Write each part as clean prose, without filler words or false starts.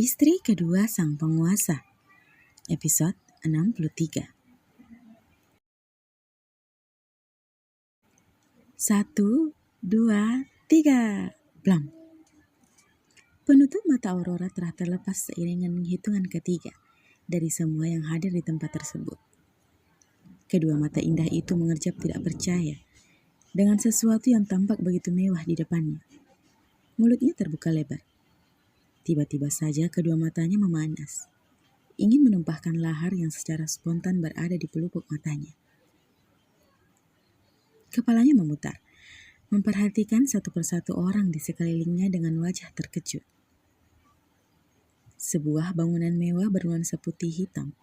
Istri kedua sang penguasa, episode 63. 1, 2, 3, blam. Penutup mata Aurora telah terlepas seiring dengan hitungan ketiga dari semua yang hadir di tempat tersebut. Kedua mata indah itu mengerjap tidak percaya dengan sesuatu yang tampak begitu mewah di depannya. Mulutnya terbuka lebar. Tiba-tiba saja kedua matanya memanas, ingin menumpahkan lahar yang secara spontan berada di pelupuk matanya. Kepalanya memutar, memperhatikan satu persatu orang di sekelilingnya dengan wajah terkejut. Sebuah bangunan mewah bernuansa putih hitam,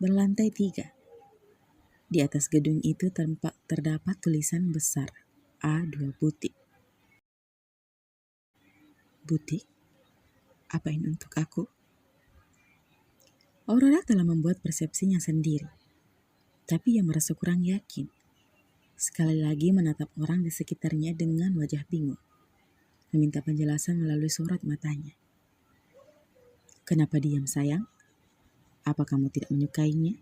berlantai 3. Di atas gedung itu terdapat tulisan besar, A2 Butik. Butik? Apa ini untuk aku? Aurora telah membuat persepsinya sendiri, tapi ia merasa kurang yakin. Sekali lagi menatap orang di sekitarnya dengan wajah bingung, meminta penjelasan melalui sorot matanya. Kenapa diam, sayang? Apa kamu tidak menyukainya?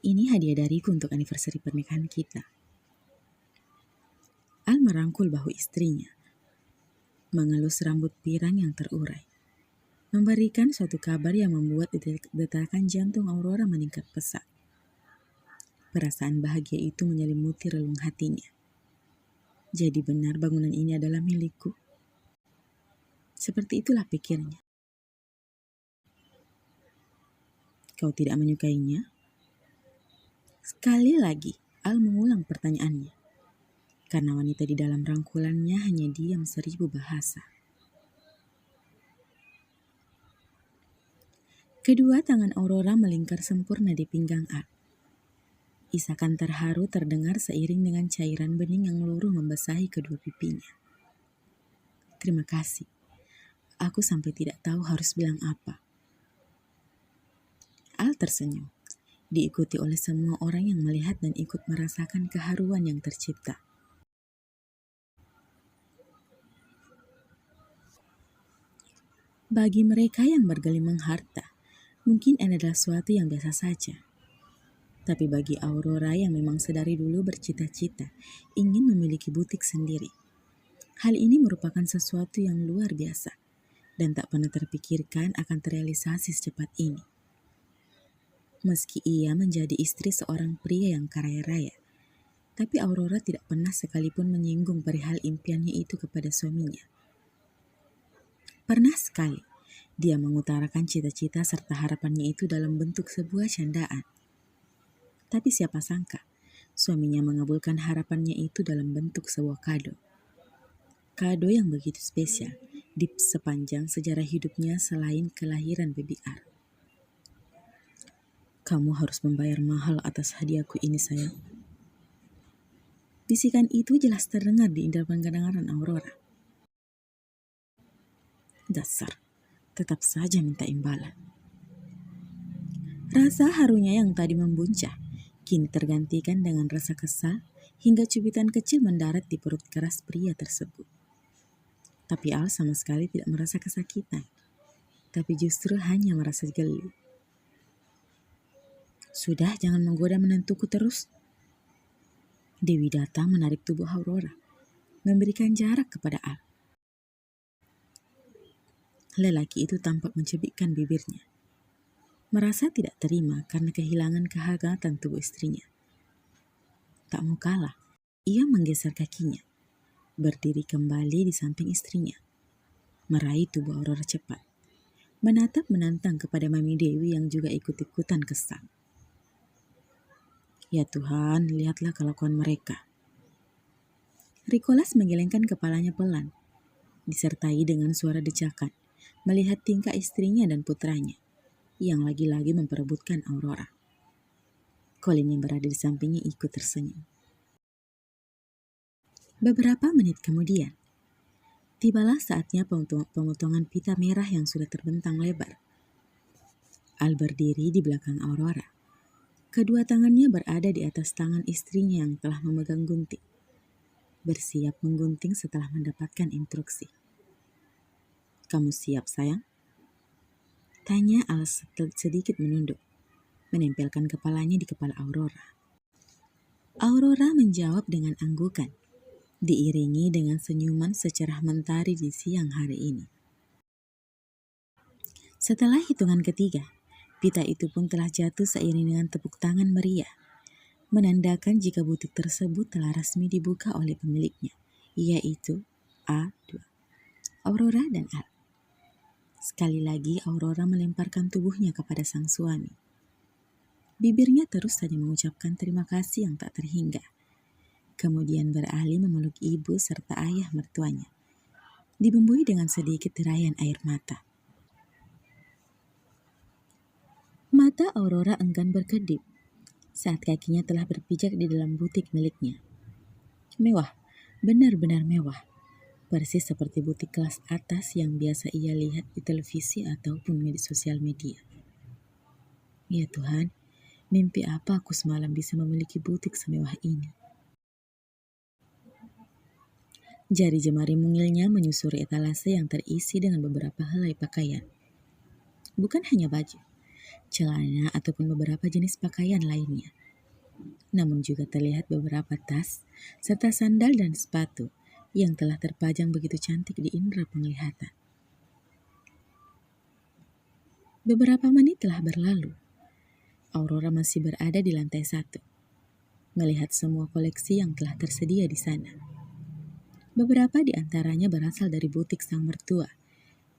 Ini hadiah dariku untuk anniversary pernikahan kita. Al merangkul bahu istrinya, mengelus rambut pirang yang terurai, memberikan suatu kabar yang membuat detakan jantung Aurora meningkat pesat. Perasaan bahagia itu menyelimuti relung hatinya. Jadi benar bangunan ini adalah milikku. Seperti itulah pikirnya. Kau tidak menyukainya? Sekali lagi, Al mengulang pertanyaannya. Karena wanita di dalam rangkulannya hanya diam 1000 bahasa. Kedua tangan Aurora melingkar sempurna di pinggang Al. Isakan terharu terdengar seiring dengan cairan bening yang luruh membasahi kedua pipinya. Terima kasih. Aku sampai tidak tahu harus bilang apa. Al tersenyum, diikuti oleh semua orang yang melihat dan ikut merasakan keharuan yang tercipta. Bagi mereka yang bergelimang harta, mungkin ini adalah suatu yang biasa saja. Tapi bagi Aurora yang memang sedari dulu bercita-cita ingin memiliki butik sendiri, hal ini merupakan sesuatu yang luar biasa dan tak pernah terpikirkan akan terrealisasi secepat ini. Meski ia menjadi istri seorang pria yang kaya raya, tapi Aurora tidak pernah sekalipun menyinggung perihal impiannya itu kepada suaminya. Pernah sekali, dia mengutarakan cita-cita serta harapannya itu dalam bentuk sebuah candaan. Tapi siapa sangka, suaminya mengabulkan harapannya itu dalam bentuk sebuah kado. Kado yang begitu spesial di sepanjang sejarah hidupnya selain kelahiran baby R. Kamu harus membayar mahal atas hadiahku ini, sayang. Bisikan itu jelas terdengar di indera pendengaran Aurora. Dasar, tetap saja minta imbalan. Rasa harunya yang tadi membuncah, kini tergantikan dengan rasa kesal hingga cubitan kecil mendarat di perut keras pria tersebut. Tapi Al sama sekali tidak merasa kesakitan, tapi justru hanya merasa geli. Sudah, jangan menggoda menantuku terus. Dewi datang menarik tubuh Aurora, memberikan jarak kepada Al. Lelaki itu tampak mencibikkan bibirnya, merasa tidak terima karena kehilangan kehangatan tubuh istrinya. Tak mau kalah, ia menggeser kakinya, berdiri kembali di samping istrinya, meraih tubuh Aurora cepat, menatap menantang kepada Mami Dewi yang juga ikut-ikutan kesal. Ya Tuhan, lihatlah kelakuan mereka. Rikolas menggelengkan kepalanya pelan, disertai dengan suara decakan, melihat tingkah istrinya dan putranya, yang lagi-lagi memperebutkan Aurora. Colin yang berada di sampingnya ikut tersenyum. Beberapa menit kemudian, tibalah saatnya pemotongan pita merah yang sudah terbentang lebar. Al berdiri di belakang Aurora. Kedua tangannya berada di atas tangan istrinya yang telah memegang gunting, bersiap menggunting setelah mendapatkan instruksi. Kamu siap, sayang? Tanya Al sedikit menunduk, menempelkan kepalanya di kepala Aurora. Aurora menjawab dengan anggukan, diiringi dengan senyuman secerah mentari di siang hari ini. Setelah hitungan ketiga, pita itu pun telah jatuh seiring dengan tepuk tangan meriah, menandakan jika butik tersebut telah resmi dibuka oleh pemiliknya, yaitu A2, Aurora dan Al. Sekali lagi Aurora melemparkan tubuhnya kepada sang suami. Bibirnya terus saja mengucapkan terima kasih yang tak terhingga. Kemudian beralih memeluk ibu serta ayah mertuanya, dibumbui dengan sedikit derayan air mata. Mata Aurora enggan berkedip saat kakinya telah berpijak di dalam butik miliknya. Mewah, benar-benar mewah. Persis seperti butik kelas atas yang biasa ia lihat di televisi ataupun di sosial media. Ya Tuhan, mimpi apa aku semalam bisa memiliki butik semewah ini? Jari jemari mungilnya menyusuri etalase yang terisi dengan beberapa helai pakaian. Bukan hanya baju, celana ataupun beberapa jenis pakaian lainnya. Namun juga terlihat beberapa tas, serta sandal dan sepatu yang telah terpajang begitu cantik di indera penglihatan. Beberapa menit telah berlalu. Aurora masih berada di lantai 1, melihat semua koleksi yang telah tersedia di sana. Beberapa di antaranya berasal dari butik sang mertua,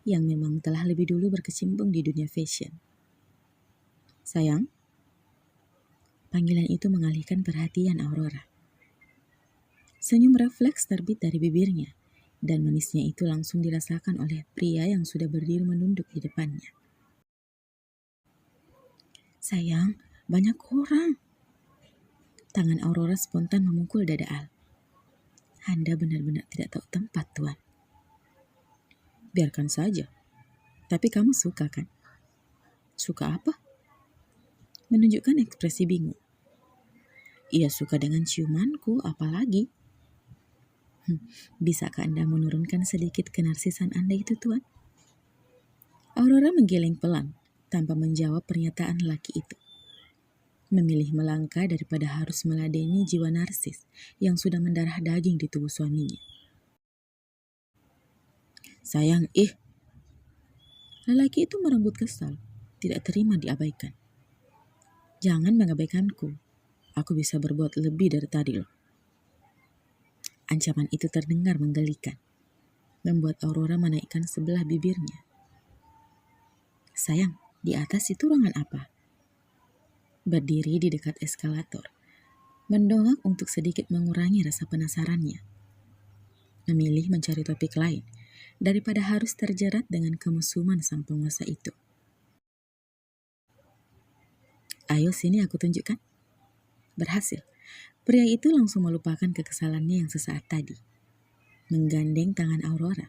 yang memang telah lebih dulu berkecimpung di dunia fashion. Sayang, panggilan itu mengalihkan perhatian Aurora. Senyum refleks terbit dari bibirnya, dan manisnya itu langsung dirasakan oleh pria yang sudah berdiri menunduk di depannya. Sayang, banyak orang. Tangan Aurora spontan memukul dada Al. Anda benar-benar tidak tahu tempat, Tuan. Biarkan saja. Tapi kamu suka kan? Suka apa? Menunjukkan ekspresi bingung. Ia suka dengan ciumanku, apalagi? Bisakah Anda menurunkan sedikit kenarsisan Anda itu, Tuan? Aurora menggeleng pelan, tanpa menjawab pernyataan lelaki itu. Memilih melangkah daripada harus meladeni jiwa narsis yang sudah mendarah daging di tubuh suaminya. Sayang, lelaki itu merenggut kesal, tidak terima diabaikan. Jangan mengabaikanku, aku bisa berbuat lebih dari tadi loh. Ancaman itu terdengar menggelikan, membuat Aurora menaikkan sebelah bibirnya. Sayang, di atas itu ruangan apa? Berdiri di dekat eskalator, mendongak untuk sedikit mengurangi rasa penasarannya. Memilih mencari topik lain, daripada harus terjerat dengan kemusuhan sang penguasa itu. Ayo sini aku tunjukkan. Berhasil. Pria itu langsung melupakan kekesalannya yang sesaat tadi. Menggandeng tangan Aurora,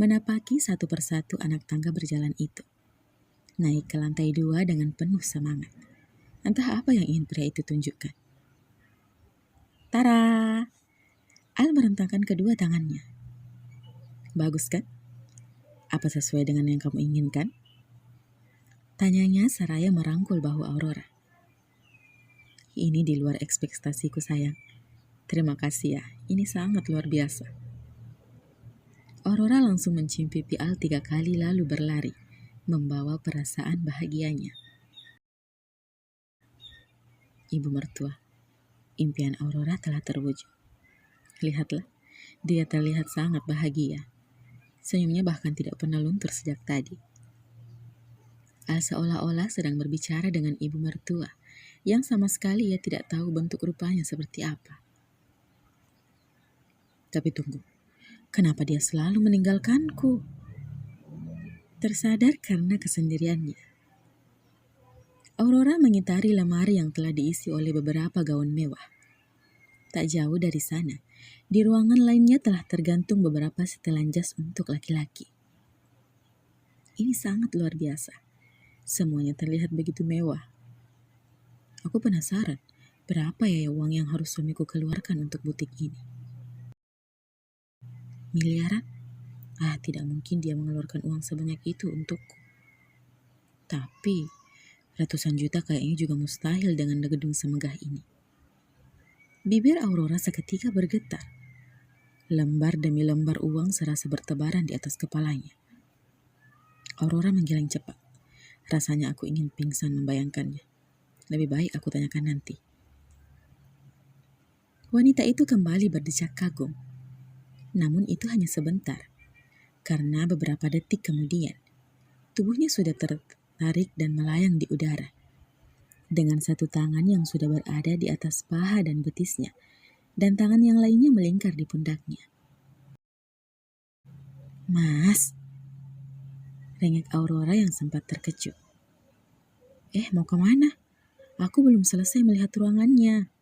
menapaki satu persatu anak tangga berjalan itu. Naik ke lantai 2 dengan penuh semangat. Entah apa yang ingin pria itu tunjukkan. Tara! Al merentangkan kedua tangannya. Bagus kan? Apa sesuai dengan yang kamu inginkan? Tanyanya seraya merangkul bahu Aurora. Ini di luar ekspektasiku, sayang. Terima kasih ya, ini sangat luar biasa. Aurora langsung mencium pipi Al 3 kali lalu berlari, membawa perasaan bahagianya. Ibu mertua, impian Aurora telah terwujud. Lihatlah, dia terlihat sangat bahagia. Senyumnya bahkan tidak pernah luntur sejak tadi. Al seolah-olah sedang berbicara dengan ibu mertua, yang sama sekali ia tidak tahu bentuk rupanya seperti apa. Tapi tunggu, kenapa dia selalu meninggalkanku? Tersadar karena kesendiriannya. Aurora mengitari lemari yang telah diisi oleh beberapa gaun mewah. Tak jauh dari sana, di ruangan lainnya telah tergantung beberapa setelan jas untuk laki-laki. Ini sangat luar biasa. Semuanya terlihat begitu mewah. Aku penasaran, berapa ya uang yang harus suamiku keluarkan untuk butik ini? Miliaran? Tidak mungkin dia mengeluarkan uang sebanyak itu untukku. Tapi ratusan juta kayaknya juga mustahil dengan gedung semegah ini. Bibir Aurora seketika bergetar. Lembar demi lembar uang serasa bertebaran di atas kepalanya. Aurora menggeleng cepat. Rasanya aku ingin pingsan membayangkannya. Lebih baik aku tanyakan nanti. Wanita itu kembali berdecak kagum. Namun itu hanya sebentar. Karena beberapa detik kemudian, tubuhnya sudah tertarik dan melayang di udara. Dengan satu tangan yang sudah berada di atas paha dan betisnya, dan tangan yang lainnya melingkar di pundaknya. Mas, rengek Aurora yang sempat terkejut. Mau kemana? Aku belum selesai melihat ruangannya.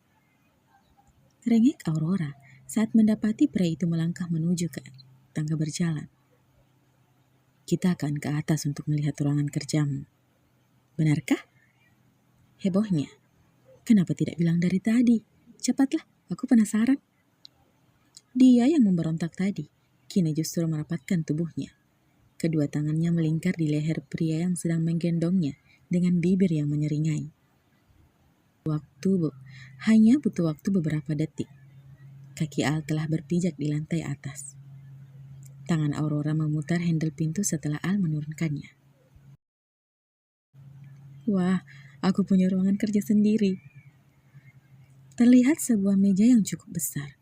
Rengek Aurora saat mendapati pria itu melangkah menuju ke tangga berjalan. Kita akan ke atas untuk melihat ruangan kerjamu. Benarkah? Hebohnya. Kenapa tidak bilang dari tadi? Cepatlah, aku penasaran. Dia yang memberontak tadi, kini justru merapatkan tubuhnya. Kedua tangannya melingkar di leher pria yang sedang menggendongnya dengan bibir yang menyeringai. Hanya butuh waktu beberapa detik. Kaki Al telah berpijak di lantai atas. Tangan Aurora memutar handle pintu setelah Al menurunkannya. Wah, aku punya ruangan kerja sendiri. Terlihat sebuah meja yang cukup besar.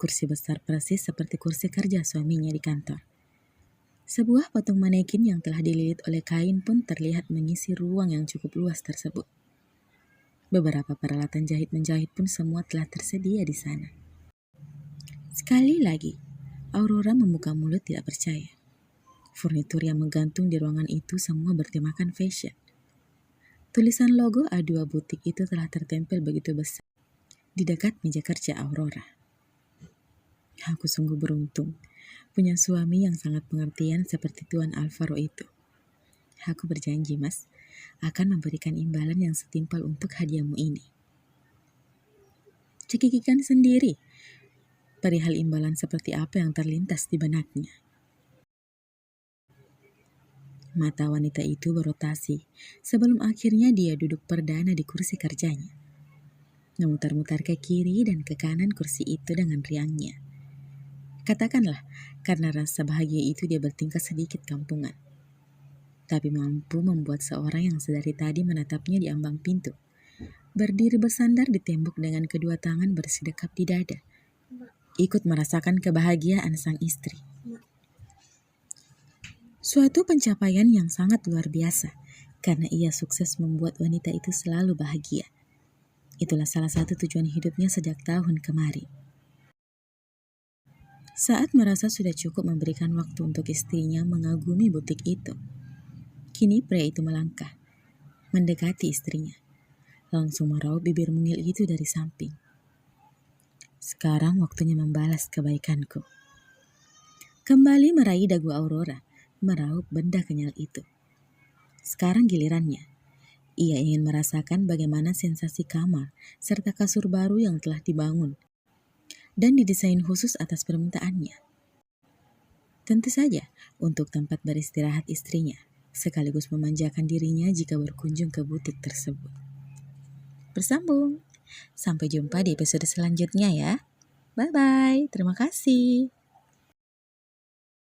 Kursi besar persis seperti kursi kerja suaminya di kantor. Sebuah patung manekin yang telah dililit oleh kain pun terlihat mengisi ruang yang cukup luas tersebut. Beberapa peralatan jahit-menjahit pun semua telah tersedia di sana. Sekali lagi, Aurora membuka mulut tidak percaya. Furnitur yang menggantung di ruangan itu semua bertemakan fashion. Tulisan logo A2 butik itu telah tertempel begitu besar di dekat meja kerja Aurora. Aku sungguh beruntung punya suami yang sangat pengertian seperti Tuan Alvaro itu. Aku berjanji, Mas, akan memberikan imbalan yang setimpal untuk hadiahmu ini. Cekikikan sendiri perihal imbalan seperti apa yang terlintas di benaknya. Mata wanita itu berotasi sebelum akhirnya dia duduk perdana di kursi kerjanya. Memutar-mutar ke kiri dan ke kanan kursi itu dengan riangnya. Katakanlah, karena rasa bahagia itu dia bertingkah sedikit kampungan. Tapi mampu membuat seorang yang sedari tadi menatapnya di ambang pintu, berdiri bersandar di tembok dengan kedua tangan bersedekap di dada, ikut merasakan kebahagiaan sang istri. Suatu pencapaian yang sangat luar biasa, karena ia sukses membuat wanita itu selalu bahagia. Itulah salah satu tujuan hidupnya sejak tahun kemarin. Saat merasa sudah cukup memberikan waktu untuk istrinya mengagumi butik itu, kini pria itu melangkah, mendekati istrinya, langsung meraup bibir mungil itu dari samping. Sekarang waktunya membalas kebaikanku. Kembali meraih dagu Aurora, meraup benda kenyal itu. Sekarang gilirannya. Ia ingin merasakan bagaimana sensasi kamar serta kasur baru yang telah dibangun dan didesain khusus atas permintaannya. Tentu saja untuk tempat beristirahat istrinya, sekaligus memanjakan dirinya jika berkunjung ke butik tersebut. Bersambung. Sampai jumpa di episode selanjutnya ya. Bye-bye. Terima kasih.